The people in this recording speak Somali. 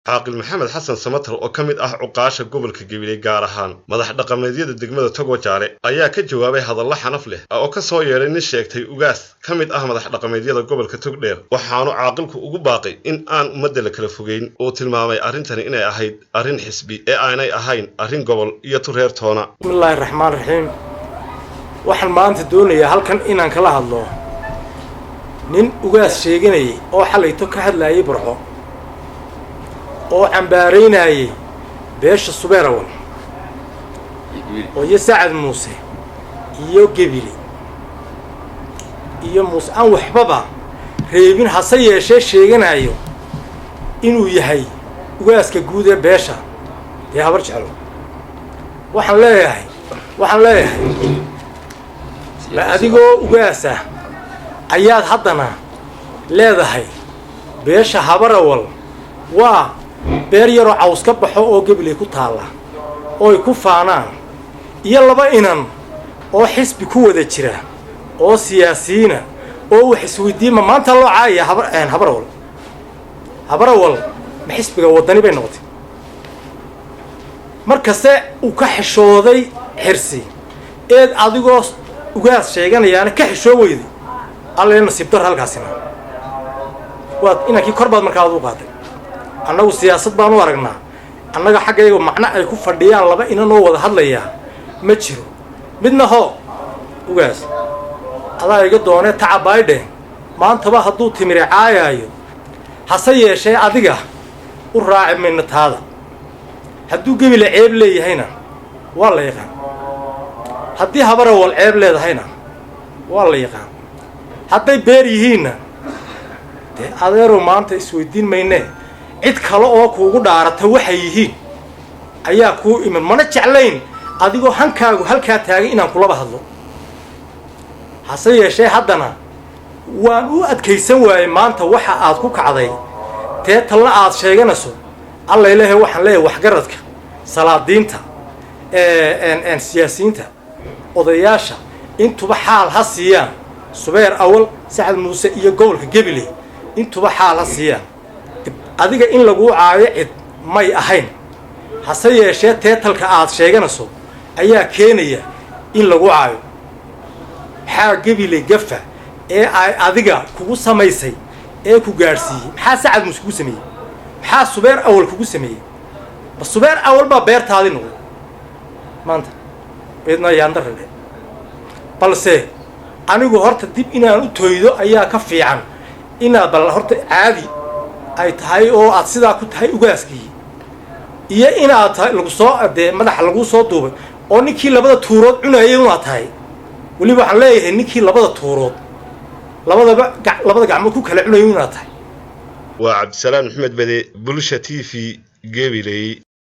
عاقل محمد حسن سمتر oo kamid ah cuqaasha gobolka Gabiley gaar ahaan madax dhaqameedyada degmada Togwajaale ayaa ka jawaabay hadallo xanaf leh oo ka soo yeeray nin sheegtay ugaas kamid ah madax dhaqameedyada gobolka Togdheer waxaanu caaqilku ugu baaqay in aan ummadda la kala fogeyn oo tilmaamay arintani inay ahayd arin xisbi ee aanay ahayn arin gobol iyo tureer toona. Bismillahir Rahmaanir Rahiim. waxaan maanta doonayaa halkan inaan kala hadlo nin ugaas sheeganay oo xalayto ka hadlayay burco oo cambaaraynayay beesha Subeerawan oo Sacad Muuse iyo Gebili iyo Muuse aan waxbaba reebin hase yeeshee sheeganayo inuu yahay ugaaska guud ee beesha ee habar jeclo waxaan leeyahay la adigoo ugaasa ayaad haddana leedahay beesha Habarawal waa beer yaro caws ka baxo oo Gabiley ku taala oo ay ku faanaan iyo laba inan oo xisbi ku wada jira oo siyaasiyiina oo wax isweydiima maanta loo caaya Habarawal ma xisbiga wadani bay noqotay markasta uu ka xishooday xirsi eed adigoo ugaas sheeganayaana ka xishoo weyday alle nasiib dar halkaasina waad inankii korbaad markaa u qaaday annagu siyaasad baan u aragnaa annaga xaggayga macna ay ku fadhiyaan laba inan oo wada hadlaya ma jiro midna hoo ugaas adaa iga doonay tacabaydhe maantaba hadduu timire caayaayo hase yeeshee adiga u raaci mayna taada hadduu Gabiley ceeb leeyahayna waa la yaqaan haddii Habarawal ceeb leedahayna waa la yaqaan hadday beer yihiinna dee adeero maanta isweydiin maynee cid kale oo kuugu dhaarata waxay yihiin ayaa kuu iman mana jeclayn adigoo hankaagu halkaa taagay inaan kulaba hadlo hase yeeshee haddana waan u adkaysan waayey maanta waxa aad ku kacday tee talna aad sheeganayso alla ilaahay waxaan leeyahay waxgaradka salaadiinta siyaasiyiinta odayaasha intuba xaal ha siiyaan Subeer Awal Sacad Muuse iyo gobolka Gabiley intuba xaal ha siiyaan adiga in lagu caayo cid may ahayn hase yeeshee teetalka aad sheeganayso ayaa keenaya in lagu caayo maxaa Gabiley gafa ee ay adiga kugu samaysay ee ku gaarsiiyay maxaa Sacad Muuse kugu sameeyay maxaa Subeer Awal kugu sameeyay ba Subeer Awal ba beertaadi noqday maanta beedna yaandarade balse anigu horta dib inaan u tooydo ayaa ka fiican inaad bal horta caadi ay tahay oo aad sidaa ku tahay ugaaskii iyo inaad tahay lagu soo adee madax lagu soo duubay oo ninkii labada tuurood cunayay una tahay waliba waxaan leeyahay ninkii labada tuurood labada gacmo ku kala cunayay una tahay waa Cabdisalaam Maxamed Bade Bulsha TV Gabiley.